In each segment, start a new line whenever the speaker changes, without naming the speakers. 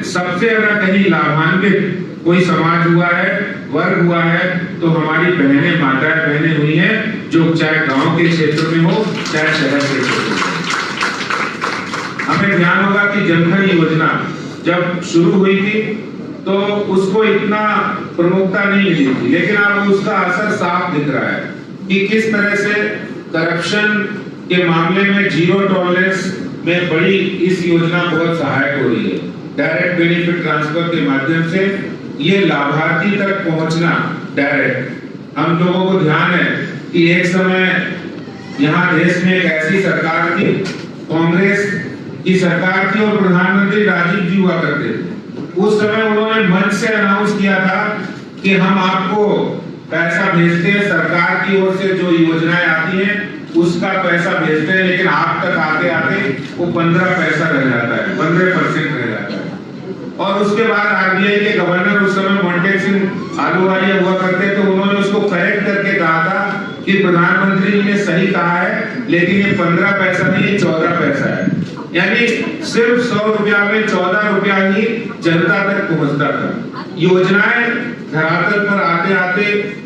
सबसे अगर कहीं लाभान्वित कोई समाज हुआ है, वर्ग हुआ है, तो हमारी बहनें, माताएं बहनें हुई हैं, जो चाहे गांव के क्षेत्र में हो चाहे शहर के क्षेत्र में। हमें ध्यान होगा कि जनधन योजना जब शुरू हुई थी तो उसको इतना प्रमुखता नहीं मिली थी, लेकिन अब उसका असर साफ दिख रहा है कि किस तरह से करप्शन के मामले में जीरो टॉलरेंस में बड़ी इस योजना बहुत सहायक हो रही है। डायरेक्ट बेनिफिट ट्रांसफर के माध्यम से ये लाभार्थी तक पहुंचना डायरेक्ट। हम लोगों को ध्यान है कि एक समय यहाँ देश में एक ऐसी सरकार थी, कांग्रेस की सरकार थी और प्रधानमंत्री राजीव जी हुआ करते थे। उस समय उन्होंने मंच से अनाउंस किया था कि हम आपको पैसा भेजते हैं, सरकार की ओर से जो योजनाएं आती हैं उसका पैसा भेजते हैं, लेकिन आप तक आते आते वो 15 पैसा रह जाता है, 15% रह जाता है। और उसके बाद आरबीआई के गवर्नर उस समय मोंटेक सिंह आलूवालिया हुआ करते, तो उन्होंने उसको करेक्ट करके कहा था कि प्रधानमंत्री जी ने सही कहा है, लेकिन ये 15 पैसा नहीं, ये 14 पैसा है। यानी सिर्फ 100 रुपया में 14 रुपया ही जनता तक पहुंचता था। योजनाएं धरातल पर आते आते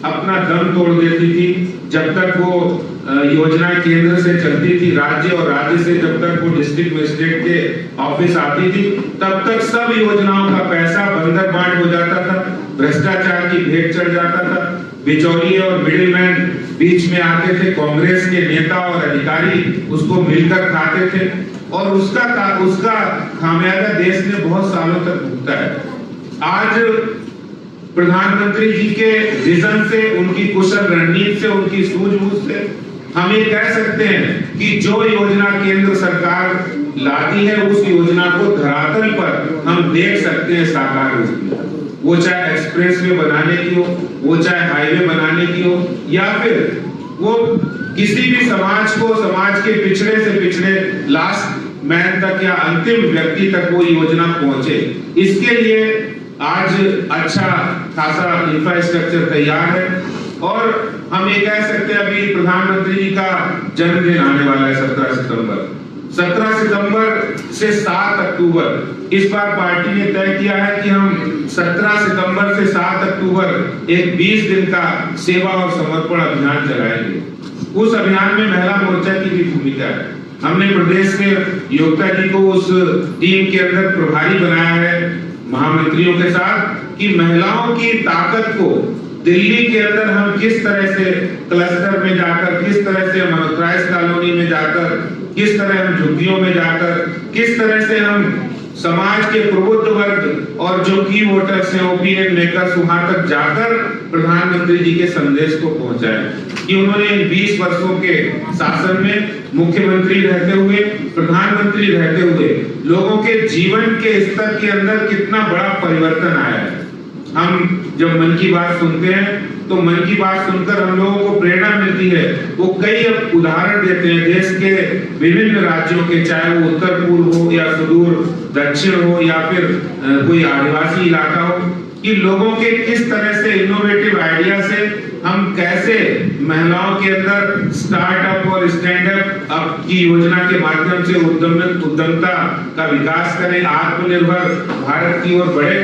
अपना दम तोड़ देती थी। जब तक वो योजनाएं केंद्र से चलती थी, राज्य और राज्य से जब तक वो डिस्ट्रिक्ट मजिस्ट्रेट के ऑफिस आती थी, तब तक सब योजनाओं का पैसा बंधक बांट हो जाता था, भ्रष्टाचार की भेंट चढ़ जाता था, बिचौलिए और मिडिलमैन बीच में आते थे, कांग्रेस के नेता और अधिकारी उसको मिलकर खाते थे और उसका खामियाजा देश ने बहुत सालों तक भुगता है। आज प्रधानमंत्री जी के विजन से, उनकी कुशल रणनीति से, उनकी सूझबूझ से हम ये कह सकते हैं कि जो योजना केंद्र सरकार लाती है उस योजना को धरातल पर हम देख सकते हैं साकार रूप में। वो चाहे एक्सप्रेस वे बनाने की हो, वो चाहे हाईवे बनाने की हो, या फिर वो किसी भी समाज को, समाज के पिछड़े से पिछड़े लास्ट मैन तक या अंतिम व्यक्ति तक वो योजना पहुंचे। इसके लिए आज अच्छा खासा इंफ्रास्ट्रक्चर तैयार है और हम ये कह सकते हैं अभी प्रधानमंत्री जी का जन्मदिन आने वाला है 17 सितंबर। 17 सितंबर से 7 अक्टूबर इस बार पार्टी ने तय किया है कि हम 17 सितंबर से 7 अक्टूबर एक 20 दिन का सेवा और समर्पण अभियान चलाएंगे। उस अभियान में महिला मोर्चा की भी भूमिका है। हमने प्रदेश में योगिता जी को उस टीम के अंदर प्रभारी बनाया है महामंत्रियों के साथ, कि महिलाओं की ताकत को दिल्ली के अंदर हम किस तरह से क्लस्टर में जाकर, किस तरह से हम अनऑथराइज्ड कॉलोनी में जाकर, किस तरह हम झुग्गियों में जाकर, किस तरह से हम समाज के प्रबुद्ध वर्ग और जो की वोटर्स हैं, ओपिनियन मेकर्स, वहां तक जाकर प्रधानमंत्री जी के संदेश को पहुंचाए। कि उन्होंने 20 वर्षों के शासन में मुख्यमंत्री रहते हुए, प्रधानमंत्री रहते हुए लोगों के जीवन के स्तर के अंदर कितना बड़ा परिवर्तन आया है। हम जब मन की बात सुनते हैं तो मन की बात सुनकर हम लोगों को प्रेरणा मिलती है। वो कई उदाहरण देते हैं देश के विभिन्न राज्यों के, चाहे वो उत्तर पूर्व हो या सुदूर दक्षिण हो या फिर कोई आदिवासी इलाका हो, कि लोगों के किस तरह से इनोवेटिव आइडिया से हम कैसे महिलाओं के अंदर स्टार्टअप और स्टैंड अप की योजना के माध्यम से उद्यमता का विकास करें, आत्मनिर्भर भारत की ओर बढ़े।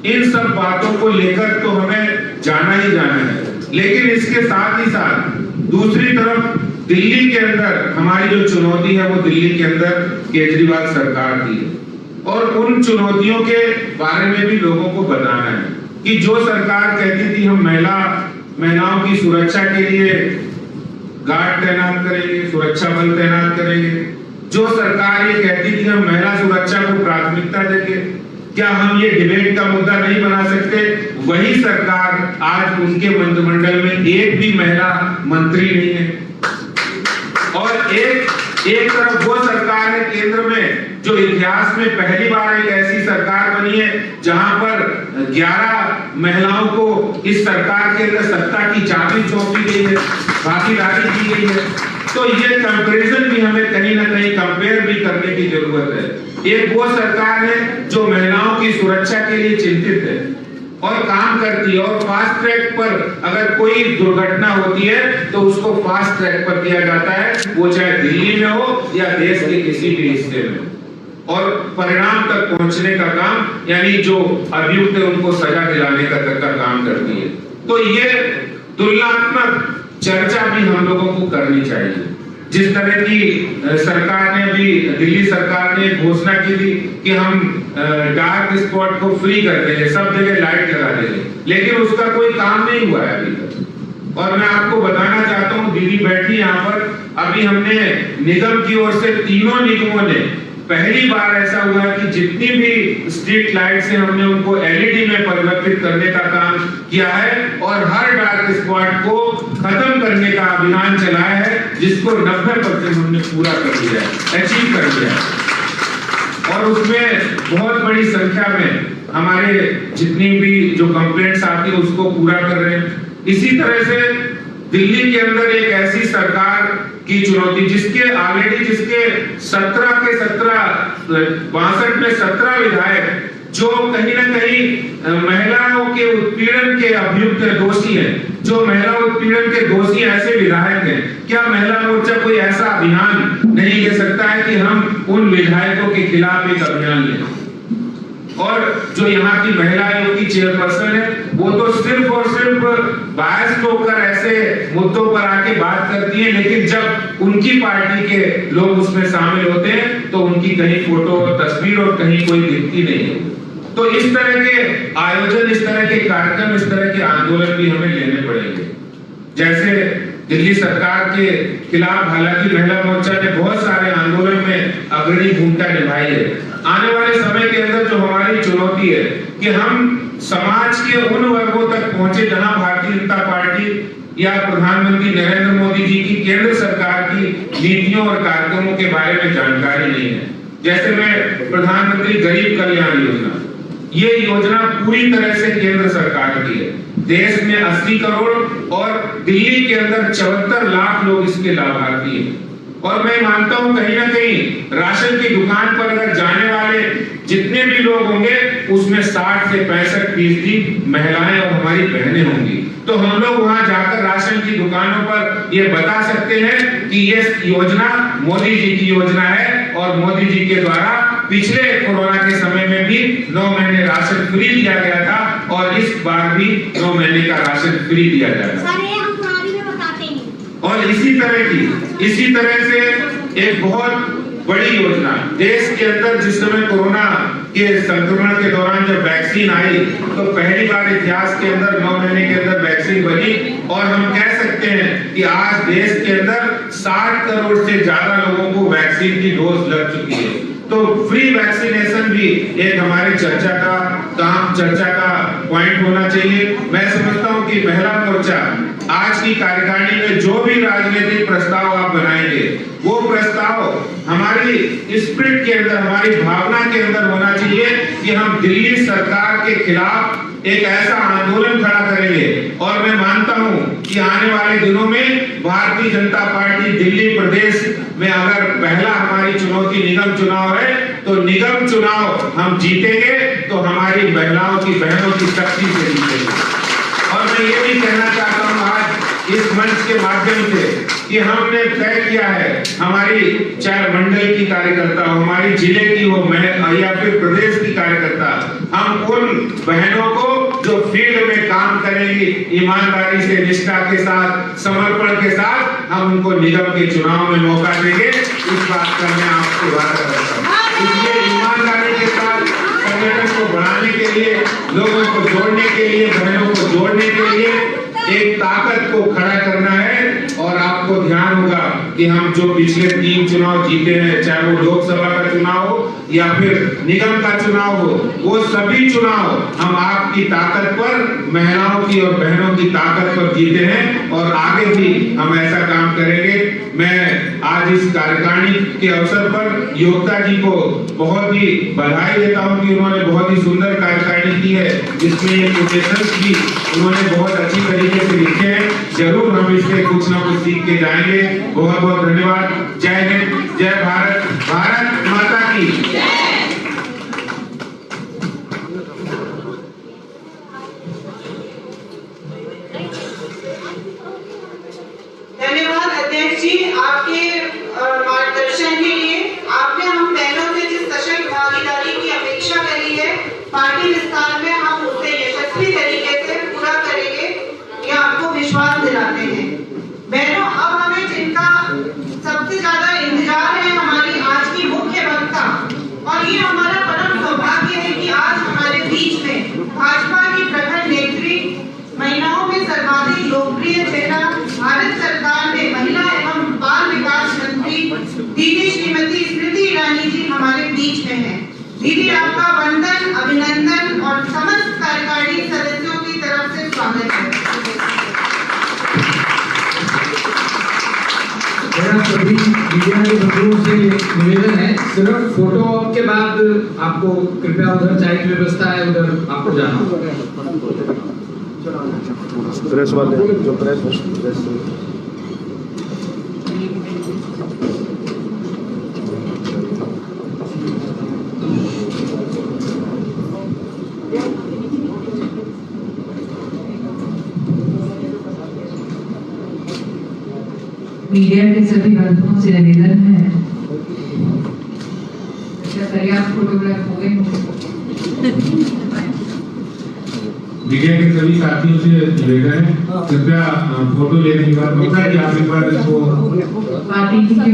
इन सब बातों को लेकर तो हमें जाना ही जाना है, लेकिन इसके साथ ही साथ दूसरी तरफ दिल्ली के अंदर हमारी जो चुनौती है वो दिल्ली के अंदर केजरीवाल सरकार की है और उन चुनौतियों के बारे में भी लोगों को बताना है कि जो सरकार कहती थी हम महिलाओं की सुरक्षा के लिए गार्ड तैनात करेंगे, सुरक्षा बल तैनात करेंगे, जो सरकार ये कहती थी हम महिला सुरक्षा को प्राथमिकता देंगे, क्या हम ये डिबेट का मुद्दा नहीं बना सकते? वही सरकार आज उनके मंत्रिमंडल में एक भी महिला मंत्री नहीं है और एक तरफ वो सरकार है केंद्र में जो इतिहास में पहली बार एक ऐसी सरकार बनी है जहां पर 11 महिलाओं को इस सरकार के अंदर सत्ता की चाबी सौंपी गई है, भागीदारी की गई है। तो ये कंपैरिजन भी हमें कहीं ना कहीं कंपेयर भी करने की जरूरत है। एक वो सरकार है जो महिलाओं की सुरक्षा के लिए चिंतित है और काम करती है और फास्ट ट्रैक पर अगर कोई दुर्घटना होती है तो उसको फास्ट ट्रैक पर किया जाता है, वो चाहे दिल्ली में हो या देश के किसी भी हिस्से में। और परिणाम तक पहुंचने का काम, यानी जो अभियुक्त है उनको सजा दिलाने का काम करती है। तो ये तुलनात्मक चर्चा भी हम लोगों को करनी चाहिए। जिस तरह की सरकार ने अभी, दिल्ली सरकार ने घोषणा की थी कि हम डार्क स्पॉट को फ्री कर देंगे, सब जगह लाइट लगा देंगे, लेकिन उसका कोई काम नहीं हुआ है अभी तक। और मैं आपको बताना चाहता हूँ, दीदी बैठी यहाँ पर, अभी हमने निगम की ओर से तीनों निगमों ने पहली बार ऐसा हुआ है कि जितनी भी स्ट्रीट लाइट्स हैं हमने उनको एलईडी में परिवर्तित करने का काम किया है और हर डार्क स्पॉट को खत्म करने का अभियान चलाया है, जिसको 90% हमने पूरा कर दिया है, अचीव कर दिया है। और उसमें बहुत बड़ी संख्या में हमारे जितनी भी जो कंप्लेंट्स आती है उसको पूरा कर रहे हैं। इसी तरह से दिल्ली के अंदर एक ऐसी सरकार की चुनौती, जिसके 17 के 62 में 17 विधायक जो कहीं ना कहीं महिलाओं के उत्पीड़न के अभियुक्त दोषी हैं, जो महिला उत्पीड़न के दोषी ऐसे विधायक हैं, क्या महिला मोर्चा कोई ऐसा अभियान नहीं ले सकता है कि हम उन विधायकों के खिलाफ एक अभियान लें? और जो यहाँ की महिला आयोग की चेयरपर्सन है, वो तो सिर्फ और सिर्फ बायस होकर ऐसे मुद्दों पर आके बात करती है, लेकिन जब उनकी पार्टी के लोग उसमें शामिल होते हैं तो उनकी कहीं फोटो और तस्वीर और कहीं कोई दिखती नहीं है। तो इस तरह के आयोजन, इस तरह के कार्यक्रम, इस तरह के आंदोलन भी हमें लेने पड़ेंगे। जैसे दिल्ली सरकार के खिलाफ हालांकि महिला मोर्चा ने बहुत सारे आंदोलन में अग्रणी भूमिका निभाई है। आने वाले समय के अंदर जो हमारी चुनौती है कि हम समाज के उन वर्गों तक पहुंचे जहां भारतीय जनता पार्टी या प्रधानमंत्री नरेंद्र मोदी जी की केंद्र सरकार की नीतियों और कार्यक्रमों के बारे में जानकारी नहीं है। जैसे मैं प्रधानमंत्री गरीब कल्याण योजना, ये योजना पूरी तरह से केंद्र सरकार की है। देश में 80 करोड़ और दिल्ली के अंदर 74 लाख लोग इसके लाभार्थी हैं। और मैं मानता हूं कहीं ना कहीं राशन की दुकान पर अगर जाने वाले जितने भी लोग होंगे उसमें 60 से 65% महिलाएं और हमारी बहनें होंगी। तो हम लोग वहां जाकर राशन की दुकानों पर ये बता सकते हैं कि ये योजना मोदी जी की योजना है और मोदी जी के द्वारा पिछले कोरोना के समय में भी 9 महीने राशन फ्री दिया गया था और इस बार भी 9 महीने का राशन फ्री दिया जाएगा। और इसी तरह से एक बहुत बड़ी योजना देश के अंदर, जिस समय कोरोना के संक्रमण के दौरान जब वैक्सीन आई तो पहली बार इतिहास के अंदर 9 महीने के अंदर वैक्सीन बनी और हम कह सकते हैं कि आज देश के अंदर 60 करोड़ से ज्यादा लोगों को वैक्सीन की डोज लग चुकी है। तो फ्री वैक्सीनेशन भी एक हमारे चर्चा का पॉइंट होना चाहिए। मैं समझता हूं कि महिला मोर्चा आज की कार्यकारिणी में जो भी राजनीतिक प्रस्ताव आप बनाएंगे वो प्रस्ताव हमारी स्पिरिट के अंदर, हमारी भावना के अंदर होना चाहिए कि हम दिल्ली सरकार के खिलाफ एक ऐसा आंदोलन खड़ा करेंगे। और मैं मानता हूं कि आने वाले दिनों में भारतीय जनता पार्टी दिल्ली प्रदेश में अगर पहला हमारी चुनौती निगम चुनाव है तो निगम चुनाव हम जीतेंगे तो हमारी महिलाओं की, बहनों की शक्ति से जीतेंगे। और मैं ये भी कहना चाहता हूं आज इस मंच के माध्यम से कि हमने तय किया है, हमारी चाहे मंडल की कार्यकर्ता हो, हमारी जिले की हो या फिर प्रदेश की कार्यकर्ता, हम उन बहनों को जो फील्ड में काम करेंगी ईमानदारी से, निष्ठा के साथ, समर्पण के साथ, हम उनको निगम के चुनाव में मौका देंगे। इस बात का मैं आपको वादा करता हूँ। इसलिए ईमानदारी के साथ संगठन को बढ़ाने के लिए, लोगों को जोड़ने के लिए, बहनों को जोड़ने के लिए एक ताकत को खड़ा करना है। और आपको ध्यान होगा कि हम जो पिछले 3 चुनाव जीते हैं, चाहे वो लोकसभा का चुनाव हो या फिर निगम का चुनाव हो, वो सभी चुनाव हम आपकी ताकत पर, महिलाओं की और बहनों की ताकत पर जीते हैं और आगे भी हम ऐसा काम करेंगे। मैं आज इस कार्यकारिणी के अवसर पर योगिता जी को बहुत ही बधाई देता हूं कि उन्होंने बहुत ही सुंदर कार्यकारिणी की है, जिसमें ये कोटेशंस भी उन्होंने बहुत अच्छी तरीके से लिखे हैं। जरूर हम इससे कुछ ना कुछ सीख के जाएंगे। बहुत बहुत धन्यवाद। जय हिंद, जय भारत, भारत माता की।
धन्यवाद अध्यक्ष जी आपके मार्गदर्शन के लिए। आपने हम बहनों से जिस सशक्त पार्टी विस्तार में हम उसे यशस्वी तरीके से पूरा करेंगे, ये आपको विश्वास दिलाते हैं। बहनों, अब हमें जिनका सबसे ज्यादा इंतजार है, हमारी आज की मुख्य वक्ता, और ये हमारा परम सौभाग्य है कि आज हमारे बीच में भाजपा की प्रखर नेत्री, महिलाओं में सर्वाधिक लोकप्रिय चेहरा, भारत सरकार में महिला एवं बाल विकास मंत्री दीदी श्रीमती स्मृति ईरानी जी हमारे बीच में हैं। दीदी, आपका वंदन, अभिनंदन और समस्त कार्यकारिणी सदस्यों की तरफ से स्वागत है।
मेरा सभी मीडिया के बंधुओं से निवेदन है, सिर्फ फोटो के बाद आपको कृपया उधर चाय की व्यवस्था है, उधर आपको जाना होगा।
प्रेस वाले जो प्रेस
मीडिया के सभी बंधुओं से निवेदन है, पर्याप्त फोटोग्राफ हो गए।
मीडिया के सभी साथियों से निवेदन है, कृपया फोटो लेने के बाद आप एक बार इसको
पार्टी की